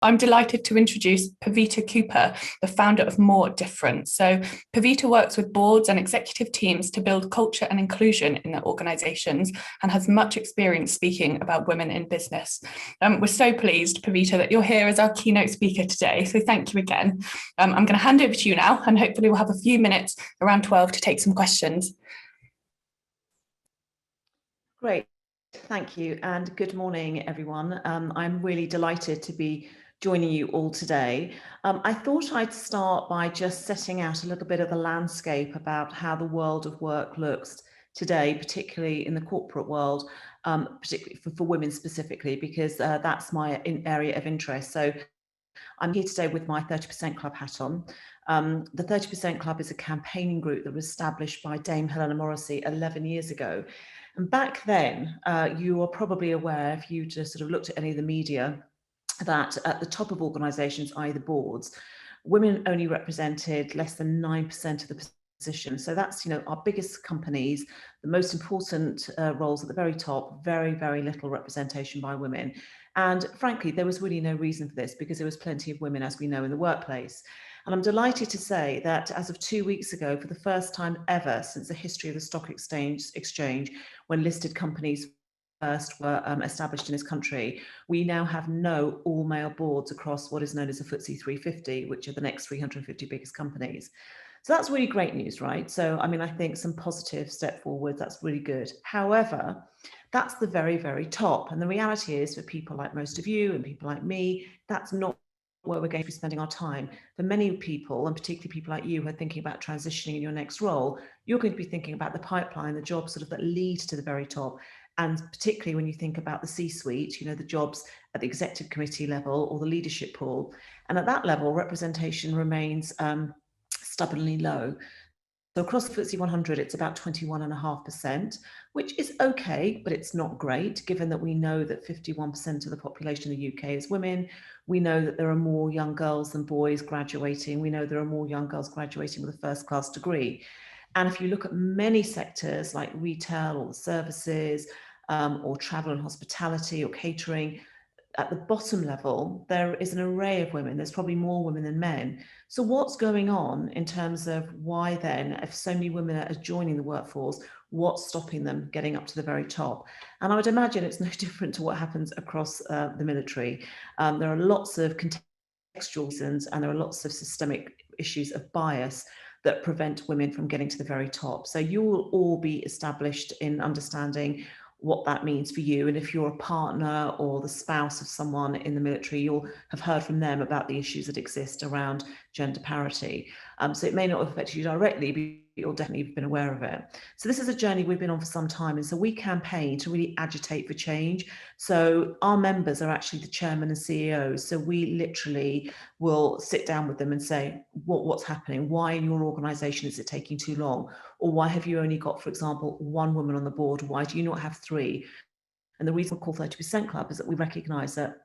I'm delighted to introduce Pavita Cooper, the founder of More Different. So, Pavita works with boards and executive teams to build culture and inclusion in their organizations and has much experience speaking about women in business. We're so pleased, Pavita, that you're here as our keynote speaker today. So, thank you again. I'm going to hand over to you now, and hopefully, we'll have a few minutes around 12 to take some questions. Great. Thank you, and good morning, everyone. I'm really delighted to be joining you all today. I thought I'd start by just setting out a little bit of the landscape about how the world of work looks today, particularly in the corporate world, particularly for women specifically, because that's my area of interest. So I'm here today with my 30% Club hat on. The 30% Club is a campaigning group that was established by Dame Helena Morrissey 11 years ago. And back then, you are probably aware, if you just sort of looked at any of the media, that at the top of organisations, i.e. the boards, women only represented less than 9% of the position. So that's, our biggest companies, the most important roles at the very top, very, very little representation by women. And frankly, there was really no reason for this because there was plenty of women, as we know, in the workplace. And I'm delighted to say that as of 2 weeks ago, for the first time ever since the history of the stock exchange, when listed companies first were established in this country, we now have no all-male boards across what is known as the FTSE 350, which are the next 350 biggest companies. So that's really great news, right? So, I think some positive step forward, that's really good. However, that's the very, very top. And the reality is for people like most of you and people like me, that's not where we're going to be spending our time. For many people, and particularly people like you who are thinking about transitioning in your next role, you're going to be thinking about the pipeline, the jobs sort of that lead to the very top. And particularly when you think about the C-suite, the jobs at the executive committee level or the leadership pool. And at that level, representation remains stubbornly low. So across the FTSE 100, it's about 21.5%, which is okay, but it's not great, given that we know that 51% of the population in the UK is women. We know that there are more young girls than boys graduating. We know there are more young girls graduating with a first-class degree. And if you look at many sectors like retail or services, or travel and hospitality or catering, at the bottom level, there is an array of women. There's probably more women than men. So what's going on in terms of why then, if so many women are joining the workforce, what's stopping them getting up to the very top? And I would imagine it's no different to what happens across the military. There are lots of contextual reasons and there are lots of systemic issues of bias that prevent women from getting to the very top. So you will all be established in understanding what that means for you. And if you're a partner or the spouse of someone in the military, you'll have heard from them about the issues that exist around gender parity. So it may not have affected you directly, but you'll definitely have been aware of it. So this is a journey we've been on for some time. And so we campaign to really agitate for change. So our members are actually the chairman and CEOs. So we literally will sit down with them and say, what's happening? Why in your organization is it taking too long? Or why have you only got, for example, one woman on the board? Why do you not have three? And the reason we call 30% Club is that we recognize that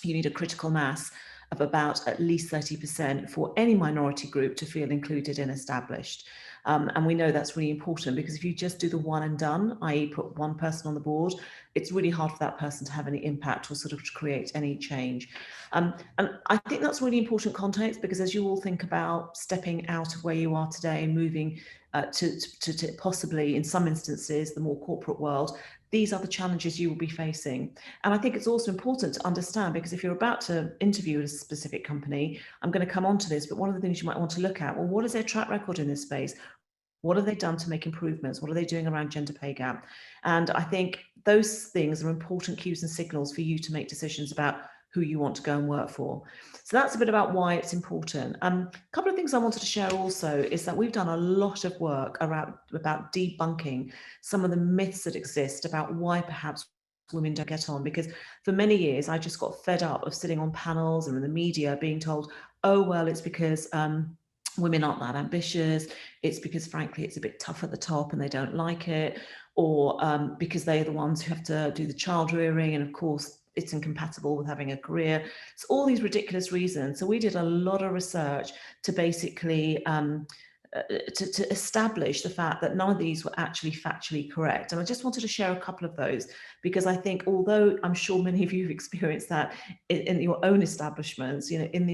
you need a critical mass of about at least 30% for any minority group to feel included and established. And we know that's really important because if you just do the one and done, i.e. put one person on the board, it's really hard for that person to have any impact or sort of to create any change. And I think that's really important context because as you all think about stepping out of where you are today and moving to possibly, in some instances, the more corporate world, these are the challenges you will be facing. And I think it's also important to understand because if you're about to interview a specific company, I'm going to come on to this, but one of the things you might want to look at, well, what is their track record in this space? What have they done to make improvements? What are they doing around gender pay gap? And I think those things are important cues and signals for you to make decisions about who you want to go and work for. So that's a bit about why it's important. A couple of things I wanted to share also is that we've done a lot of work about debunking some of the myths that exist about why perhaps women don't get on, because for many years I just got fed up of sitting on panels and in the media being told, oh, well, it's because women aren't that ambitious, it's because frankly it's a bit tough at the top and they don't like it, or because they're the ones who have to do the child rearing, and of course it's incompatible with having a career. It's all these ridiculous reasons. So we did a lot of research to basically to establish the fact that none of these were actually factually correct. And I just wanted to share a couple of those, because I think, although I'm sure many of you have experienced that in your own establishments, you know, in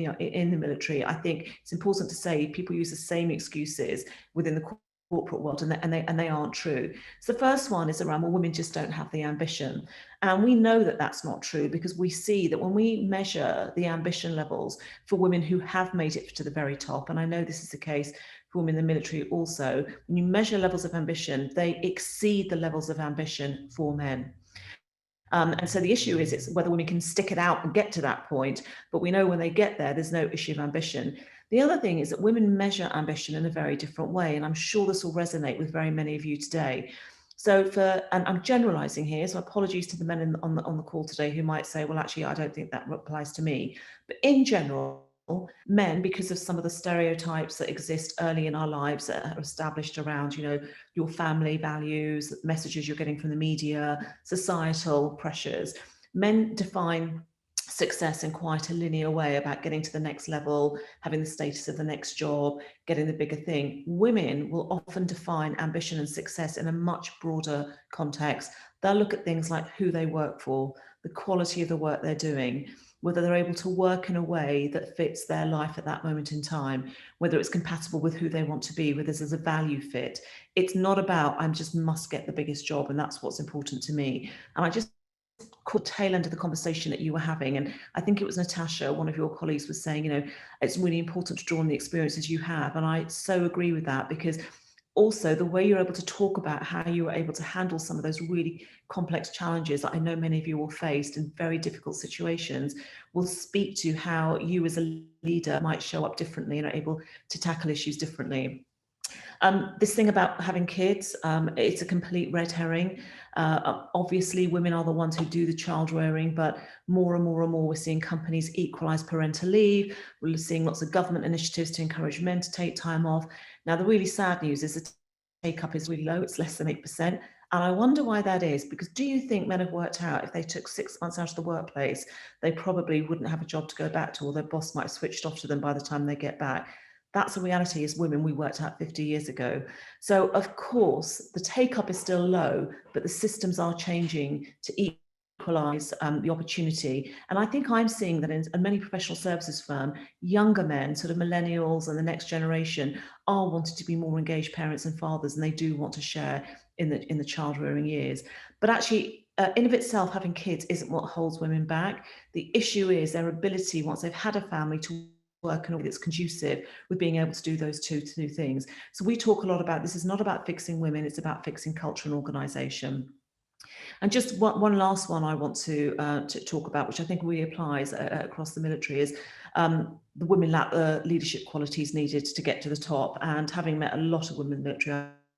the military, I think it's important to say people use the same excuses within the corporate world, and they aren't true. So the first one is around, well, women just don't have the ambition. And we know that that's not true, because we see that when we measure the ambition levels for women who have made it to the very top, and I know this is the case for women in the military also, when you measure levels of ambition, they exceed the levels of ambition for men. And so the issue is, it's whether women can stick it out and get to that point. But we know when they get there, there's no issue of ambition. The other thing is that women measure ambition in a very different way. And I'm sure this will resonate with very many of you today. So and I'm generalizing here, so apologies to the men on the call today who might say, well, actually, I don't think that applies to me. But in general, men, because of some of the stereotypes that exist early in our lives that are established around, you know, your family values, messages you're getting from the media, societal pressures, men define success in quite a linear way about getting to the next level, having the status of the next job, getting the bigger thing. Women will often define ambition and success in a much broader context. They'll look at things like who they work for, the quality of the work they're doing, whether they're able to work in a way that fits their life at that moment in time, whether it's compatible with who they want to be, whether there's a value fit. It's not about, I just must get the biggest job and that's what's important to me. And I just caught tail end of the conversation that you were having, and I think it was Natasha, one of your colleagues, was saying, you know, it's really important to draw on the experiences you have. And I so agree with that, because also the way you're able to talk about how you were able to handle some of those really complex challenges that I know many of you will face in very difficult situations will speak to how you as a leader might show up differently and are able to tackle issues differently. This thing about having kids, it's a complete red herring. Obviously, women are the ones who do the child rearing, but more and more and more, we're seeing companies equalise parental leave. We're seeing lots of government initiatives to encourage men to take time off. Now, the really sad news is the take-up is really low. It's less than 8%. And I wonder why that is, because do you think men have worked out if they took 6 months out of the workplace, they probably wouldn't have a job to go back to, or their boss might have switched off to them by the time they get back? That's a reality as women we worked out 50 years ago. So of course, the take-up is still low, but the systems are changing to equalise the opportunity. And I think I'm seeing that in many professional services firms, younger men, sort of millennials and the next generation, are wanting to be more engaged parents and fathers, and they do want to share in the child rearing years. But actually, in of itself, having kids isn't what holds women back. The issue is their ability, once they've had a family, to work in a way that's conducive with being able to do those two things. So we talk a lot about, this is not about fixing women, it's about fixing culture and organisation. And just one last one I want to talk about, which I think really applies across the military, is the women lack the leadership qualities needed to get to the top. And having met a lot of women in the military,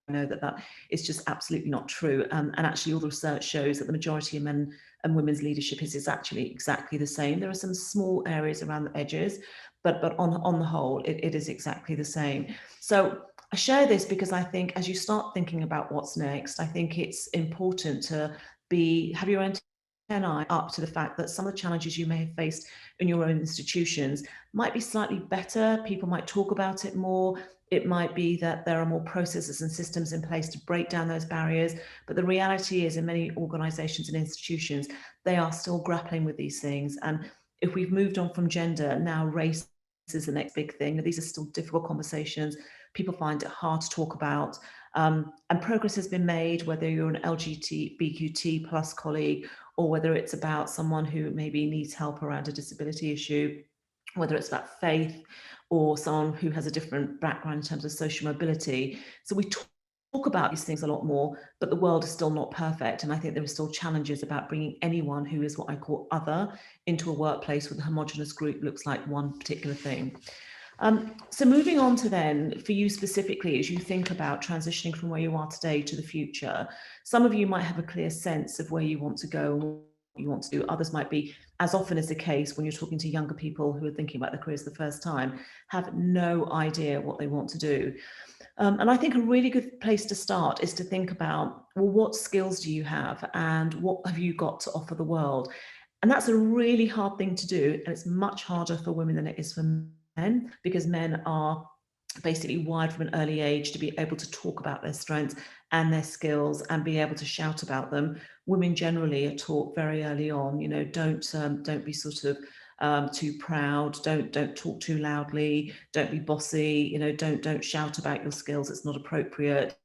I know that is just absolutely not true. And actually all the research shows that the majority of men and women's leadership is actually exactly the same. There are some small areas around the edges, but on the whole, it is exactly the same. So I share this because I think as you start thinking about what's next, I think it's important to have your antennae up to the fact that some of the challenges you may have faced in your own institutions might be slightly better. People might talk about it more. It might be that there are more processes and systems in place to break down those barriers. But the reality is, in many organizations and institutions, they are still grappling with these things. And if we've moved on from gender, now race is the next big thing. These are still difficult conversations. People find it hard to talk about. And progress has been made, whether you're an LGBTQ+ colleague, or whether it's about someone who maybe needs help around a disability issue, whether it's about faith, or someone who has a different background in terms of social mobility. So we talk about these things a lot more, but the world is still not perfect. And I think there are still challenges about bringing anyone who is what I call other into a workplace with a homogenous group looks like one particular thing. So moving on to then, for you specifically, as you think about transitioning from where you are today to the future, some of you might have a clear sense of where you want to go and what you want to do. Others might be, as often is the case when you're talking to younger people who are thinking about their careers for the first time, have no idea what they want to do. And I think a really good place to start is to think about, well, what skills do you have and what have you got to offer the world? And that's a really hard thing to do. And it's much harder for women than it is for men, because men are basically wired from an early age to be able to talk about their strengths and their skills and be able to shout about them. Women generally are taught very early on, you know, don't be sort of too proud, don't talk too loudly, don't be bossy, you know, don't shout about your skills, it's not appropriate.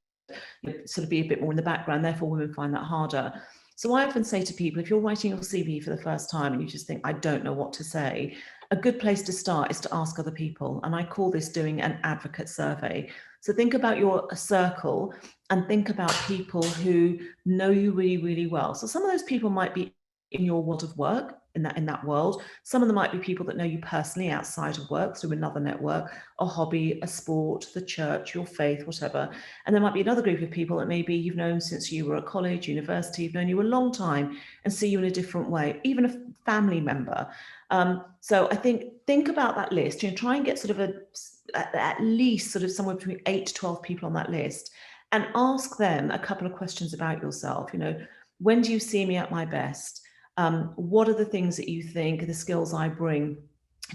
You know, sort of be a bit more in the background, therefore women find that harder. So I often say to people, if you're writing your CV for the first time and you just think, I don't know what to say, a good place to start is to ask other people. And I call this doing an advocate survey. So think about your circle and think about people who know you really, really well. So some of those people might be in your world of work, in that world. Some of them might be people that know you personally outside of work through another network, a hobby, a sport, the church, your faith, whatever. And there might be another group of people that maybe you've known since you were at college, university, you've known you a long time and see you in a different way, even a family member. So I think about that list, you know, try and get sort of at least sort of somewhere between 8 to 12 people on that list and ask them a couple of questions about yourself. You know, when do you see me at my best? What are the things that you think are the skills I bring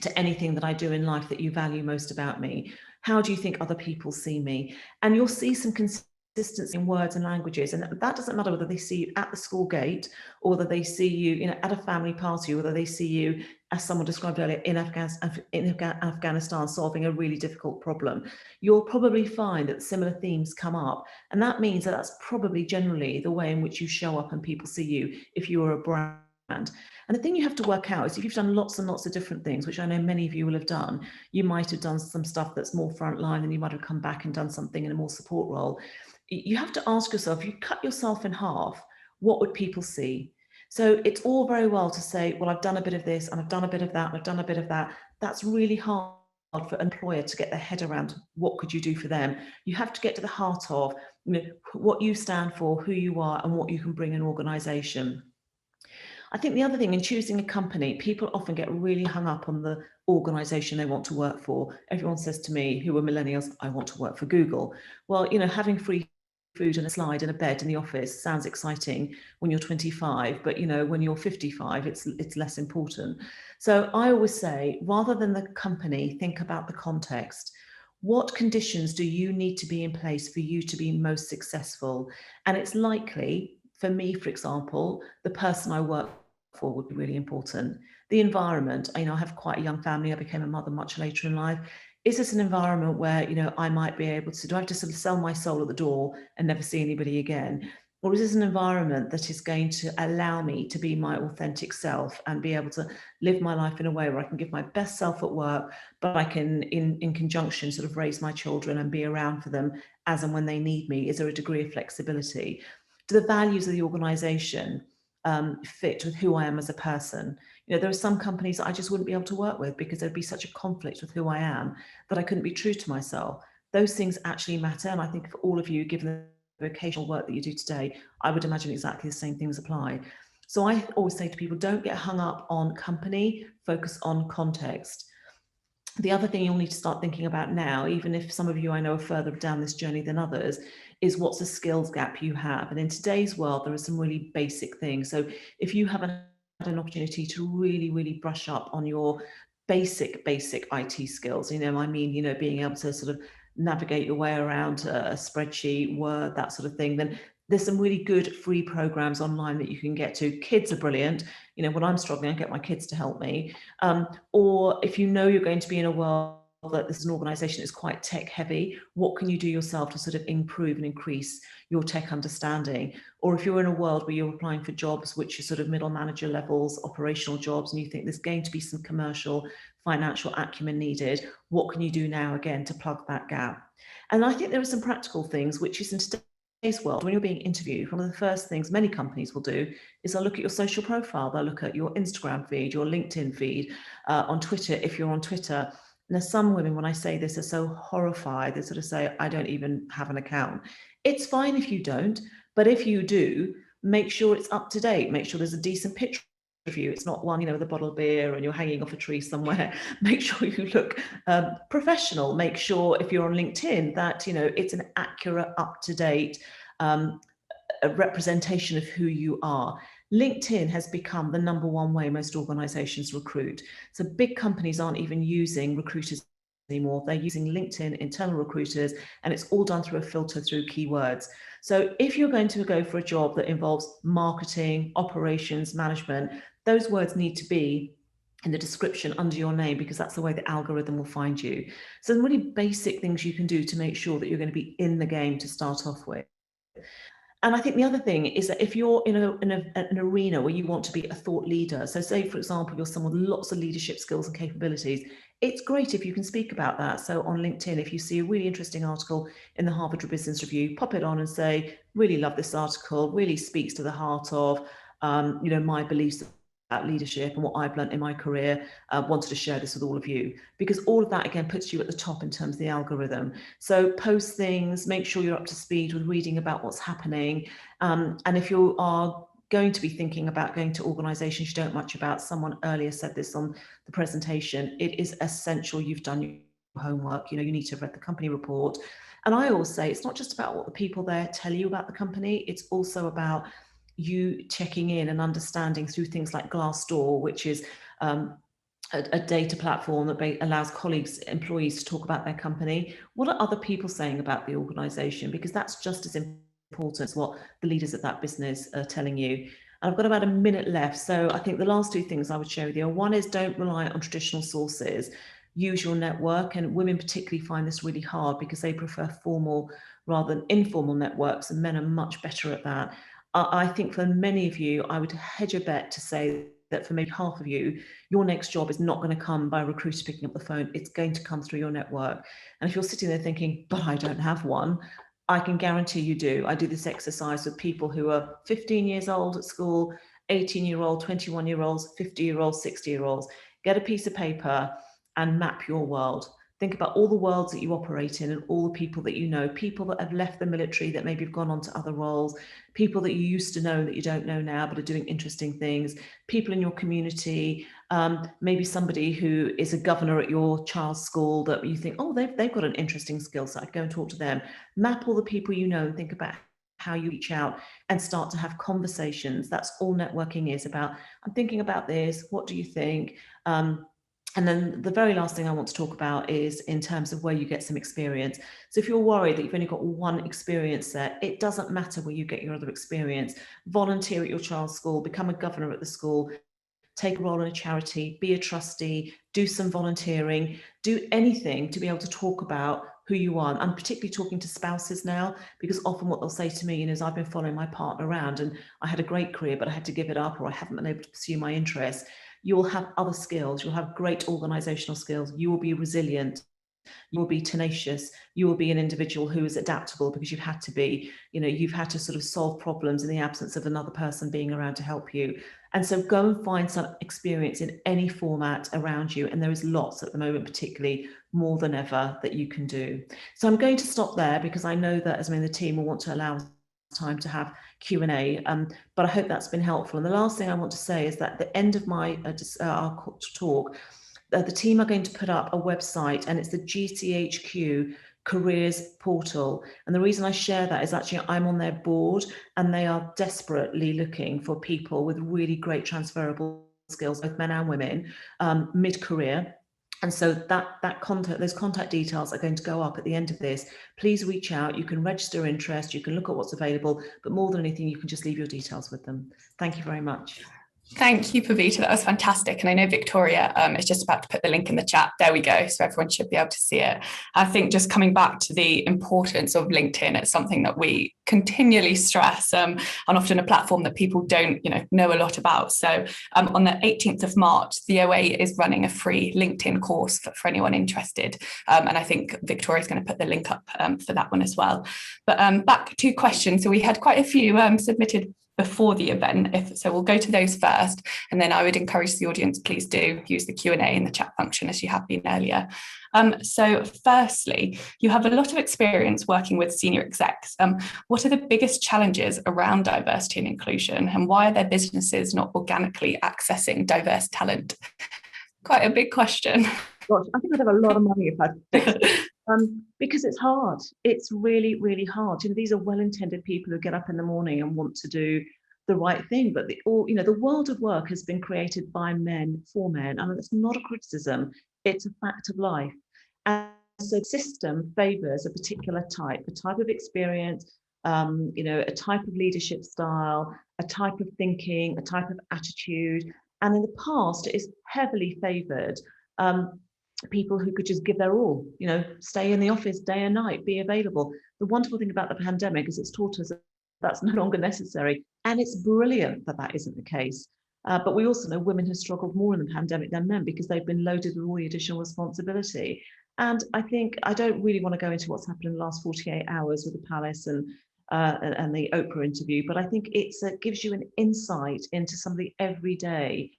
to anything that I do in life that you value most about me? How do you think other people see me? And you'll see some consistency in words and languages. And that doesn't matter whether they see you at the school gate or whether they see you, you know, at a family party, or whether they see you, as someone described earlier, in Afghanistan solving a really difficult problem. You'll probably find that similar themes come up. And that means that that's probably generally the way in which you show up and people see you if you are a brand. And the thing you have to work out is if you've done lots and lots of different things, which I know many of you will have done, you might have done some stuff that's more frontline and you might have come back and done something in a more support role. You have to ask yourself, if you cut yourself in half, what would people see? So it's all very well to say, well, I've done a bit of this and I've done a bit of that and I've done a bit of that. That's really hard for an employer to get their head around. What could you do for them? You have to get to the heart of, you know, what you stand for, who you are, and what you can bring an organization. I think the other thing in choosing a company, people often get really hung up on the organization they want to work for. Everyone says to me, who are millennials, I want to work for Google. Well, you know, having free food and a slide and a bed in the office sounds exciting when you're 25, but you know, when you're 55, it's less important. So I always say, rather than the company, think about the context. What conditions do you need to be in place for you to be most successful? And it's likely, for me, for example, the person I work for would be really important. The environment, you know, I have quite a young family. I became a mother much later in life. Is this an environment where, you know, I might be able to, do I have to sort of sell my soul at the door and never see anybody again? Or is this an environment that is going to allow me to be my authentic self and be able to live my life in a way where I can give my best self at work, but I can, in conjunction, sort of raise my children and be around for them as and when they need me? Is there a degree of flexibility? Do the values of the organization fit with who I am as a person? You know, there are some companies that I just wouldn't be able to work with because there'd be such a conflict with who I am that I couldn't be true to myself. Those things actually matter. And I think for all of you, given the vocational work that you do today, I would imagine exactly the same things apply. So I always say to people, don't get hung up on company, focus on context. The other thing you'll need to start thinking about now, even if some of you I know are further down this journey than others, is what's the skills gap you have. And in today's world, there are some really basic things. So if you haven't had an opportunity to really, really brush up on your basic IT skills, you know, I mean, you know, being able to sort of navigate your way around a spreadsheet, Word, that sort of thing, then there's some really good free programs online that you can get to. Kids are brilliant. You know, when I'm struggling, I get my kids to help me. Or if you know you're going to be in a world that this is an organization that's quite tech heavy, what can you do yourself to sort of improve and increase your tech understanding? Or if you're in a world where you're applying for jobs which are sort of middle manager levels, operational jobs, and you think there's going to be some commercial, financial acumen needed, what can you do now again to plug that gap? And I think there are some practical things which is in today's world, when you're being interviewed, one of the first things many companies will do is they'll look at your social profile, they'll look at your Instagram feed, your LinkedIn feed, on Twitter, if you're on Twitter. And there's some women, when I say this, are so horrified, they sort of say, I don't even have an account. It's fine if you don't, but if you do, make sure it's up to date, make sure there's a decent picture of you. It's not one, you know, with a bottle of beer and you're hanging off a tree somewhere. Make sure you look professional. Make sure if you're on LinkedIn that, you know, it's an accurate, up-to-date a representation of who you are. LinkedIn has become the number one way most organizations recruit. So big companies aren't even using recruiters anymore. They're using LinkedIn, internal recruiters, and it's all done through a filter through keywords. So if you're going to go for a job that involves marketing, operations, management, those words need to be in the description under your name, because that's the way the algorithm will find you. So some really basic things you can do to make sure that you're going to be in the game to start off with. And I think the other thing is that if you're in an arena where you want to be a thought leader, so say, for example, you're someone with lots of leadership skills and capabilities, it's great if you can speak about that. So on LinkedIn, if you see a really interesting article in the Harvard Business Review, pop it on and say, really love this article, really speaks to the heart of, my beliefs about leadership and what I've learned in my career, wanted to share this with all of you, because all of that again puts you at the top in terms of the algorithm. So post things, make sure you're up to speed with reading about what's happening, and if you are going to be thinking about going to organizations you don't much about, someone earlier said this on the presentation, it is essential you've done your homework. You need to have read the company report. And I always say it's not just about what the people there tell you about the company, it's also about you checking in and understanding through things like Glassdoor, which is a data platform that allows colleagues, employees to talk about their company. What are other people saying about the organization? Because that's just as important as what the leaders of that business are telling you. And I've got about a minute left. So I think the last two things I would share with you are, one is don't rely on traditional sources. Use your network, and women particularly find this really hard because they prefer formal rather than informal networks, and men are much better at that. I think for many of you, I would hedge a bet to say that for maybe half of you, your next job is not going to come by a recruiter picking up the phone. It's going to come through your network. And if you're sitting there thinking, but I don't have one, I can guarantee you do. I do this exercise with people who are 15 years old at school, 18-year-old, 21-year-olds, 50-year-olds, 60-year-olds. Get a piece of paper and map your world. Think about all the worlds that you operate in and all the people that you know, people that have left the military that maybe have gone on to other roles, people that you used to know that you don't know now but are doing interesting things, people in your community, maybe somebody who is a governor at your child's school that you think, oh, they've got an interesting skill set, I'd go and talk to them. Map all the people you know and think about how you reach out and start to have conversations. That's all networking is about. I'm thinking about this, what do you think? And then the very last thing I want to talk about is in terms of where you get some experience. So if you're worried that you've only got one experience set, it doesn't matter where you get your other experience. Volunteer at your child's school, become a governor at the school, take a role in a charity, be a trustee, do some volunteering, do anything to be able to talk about who you are. I'm particularly talking to spouses now, because often what they'll say to me, is I've been following my partner around and I had a great career, but I had to give it up, or I haven't been able to pursue my interests. You will have other skills. You'll have great organizational skills. You will be resilient. You will be tenacious. You will be an individual who is adaptable because you've had to be. You've had to sort of solve problems in the absence of another person being around to help you. And so go and find some experience in any format around you. And there is lots at the moment, particularly more than ever, that you can do. So I'm going to stop there because I know that the team will want to allow time to have Q&A, but I hope that's been helpful. And the last thing I want to say is that at the end of my our talk, the team are going to put up a website, and it's the GCHQ careers portal. And the reason I share that is actually I'm on their board, and they are desperately looking for people with really great transferable skills, both men and women, mid-career. And so those contact details are going to go up at the end of this. Please reach out. You can register interest. You can look at what's available, but more than anything, you can just leave your details with them. Thank you very much. Thank you, Pavita. That was fantastic. And I know Victoria is just about to put the link in the chat. There we go. So everyone should be able to see it. I think just coming back to the importance of LinkedIn, it's something that we continually stress, and often a platform that people don't know a lot about. So on the 18th of March, the OA is running a free LinkedIn course for anyone interested. And I think Victoria is going to put the link up for that one as well. But back to questions. So we had quite a few submitted before the event, so we'll go to those first, and then I would encourage the audience, please do use the Q&A in the chat function as you have been earlier. So firstly, you have a lot of experience working with senior execs. What are the biggest challenges around diversity and inclusion, and why are their businesses not organically accessing diverse talent? Quite a big question. Gosh, I think I'd have a lot of money if I'd fix it. Because it's hard. It's really, really hard. These are well-intended people who get up in the morning and want to do the right thing, but the world of work has been created by men for men, and it's not a criticism. It's a fact of life. And so the system favours a particular type, a type of experience, a type of leadership style, a type of thinking, a type of attitude. And in the past, it is heavily favoured people who could just give their all, stay in the office day and night, be available. The wonderful thing about the pandemic is it's taught us that that's no longer necessary. And it's brilliant that that isn't the case. But we also know women have struggled more in the pandemic than men because they've been loaded with all the additional responsibility. And I think I don't really want to go into what's happened in the last 48 hours with the Palace and the Oprah interview, but I think it gives you an insight into some of the everyday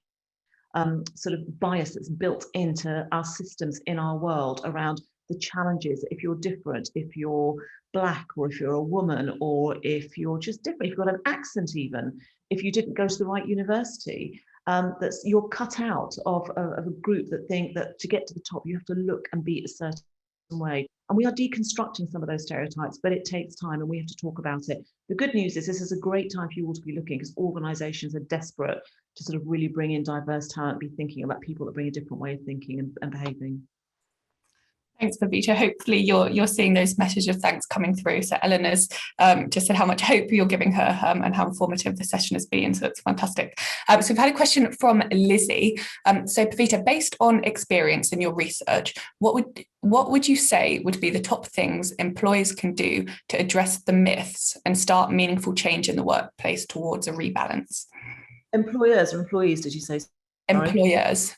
sort of bias that's built into our systems in our world around the challenges. If you're different, if you're Black, or if you're a woman, or if you're just different, if you've got an accent, even if you didn't go to the right university, that's you're cut out of a group that think that to get to the top you have to look and be a certain way. And we are deconstructing some of those stereotypes, but it takes time and we have to talk about it. The good news is this is a great time for you all to be looking, because organizations are desperate to sort of really bring in diverse talent, be thinking about people that bring a different way of thinking and behaving. Thanks, Pavita. Hopefully you're seeing those messages of thanks coming through. So Eleanor's just said how much hope you're giving her and how informative the session has been. So it's fantastic. So we've had a question from Lizzie. So Pavita, based on experience in your research, what would you say would be the top things employers can do to address the myths and start meaningful change in the workplace towards a rebalance? Employers or employees, did you say? Sorry? Employers.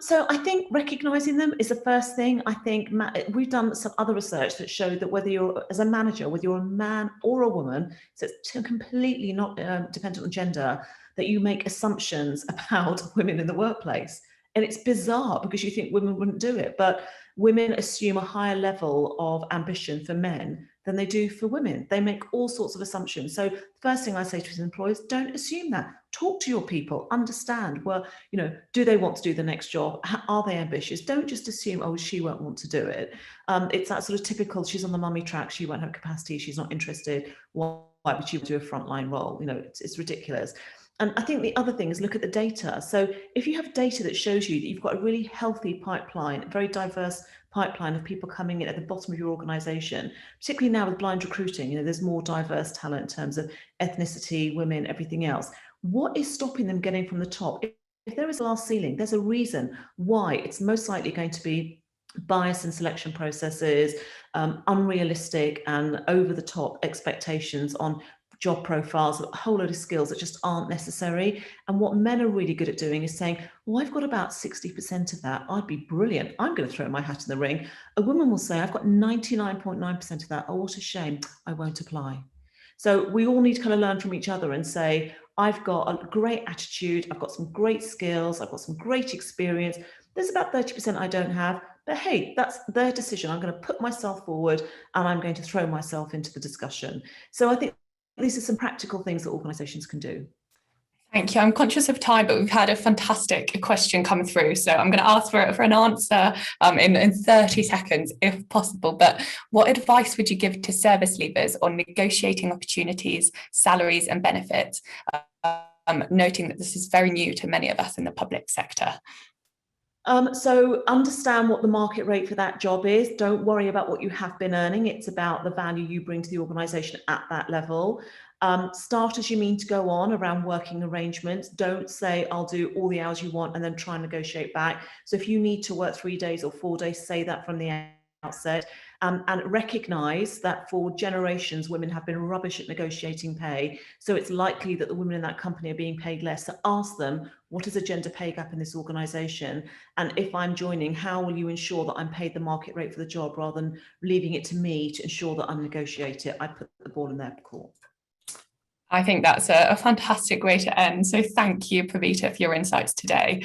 So I think recognizing them is the first thing. I think we've done some other research that showed that whether you're as a manager, whether you're a man or a woman, so it's completely not dependent on gender, that you make assumptions about women in the workplace. And it's bizarre because you think women wouldn't do it, but women assume a higher level of ambition for men than they do for women. They make all sorts of assumptions. So the first thing I say to employers, don't assume that. Talk to your people, understand, well, do they want to do the next job? Are they ambitious? Don't just assume, oh, she won't want to do it. It's that sort of typical, she's on the mummy track, she won't have capacity, she's not interested. Why would she do a frontline role? It's ridiculous. And I think the other thing is look at the data. So if you have data that shows you that you've got a really healthy pipeline, a very diverse pipeline of people coming in at the bottom of your organization, particularly now with blind recruiting, there's more diverse talent in terms of ethnicity, women, everything else. What is stopping them getting from the top? If there is a glass ceiling, there's a reason why. It's most likely going to be bias in selection processes, unrealistic and over the top expectations on job profiles, a whole load of skills that just aren't necessary. And what men are really good at doing is saying, well, I've got about 60% of that. I'd be brilliant. I'm going to throw my hat in the ring. A woman will say, I've got 99.9% of that. Oh, what a shame. I won't apply. So we all need to kind of learn from each other and say, I've got a great attitude. I've got some great skills. I've got some great experience. There's about 30% I don't have, but hey, that's their decision. I'm going to put myself forward and I'm going to throw myself into the discussion. So I think these are some practical things that organisations can do. Thank you. I'm conscious of time, but we've had a fantastic question come through. So I'm going to ask for an answer in 30 seconds, if possible. But what advice would you give to service leavers on negotiating opportunities, salaries and benefits, noting that this is very new to many of us in the public sector? So understand what the market rate for that job is. Don't worry about what you have been earning. It's about the value you bring to the organisation at that level. Start as you mean to go on around working arrangements. Don't say, I'll do all the hours you want and then try and negotiate back. So if you need to work 3 days or 4 days, say that from the outset. And recognise that for generations, women have been rubbish at negotiating pay. So it's likely that the women in that company are being paid less. So ask them, what is a gender pay gap in this organisation? And if I'm joining, how will you ensure that I'm paid the market rate for the job rather than leaving it to me to ensure that I negotiate it? I put the ball in their court. I think that's a fantastic way to end. So thank you, Pavita, for your insights today.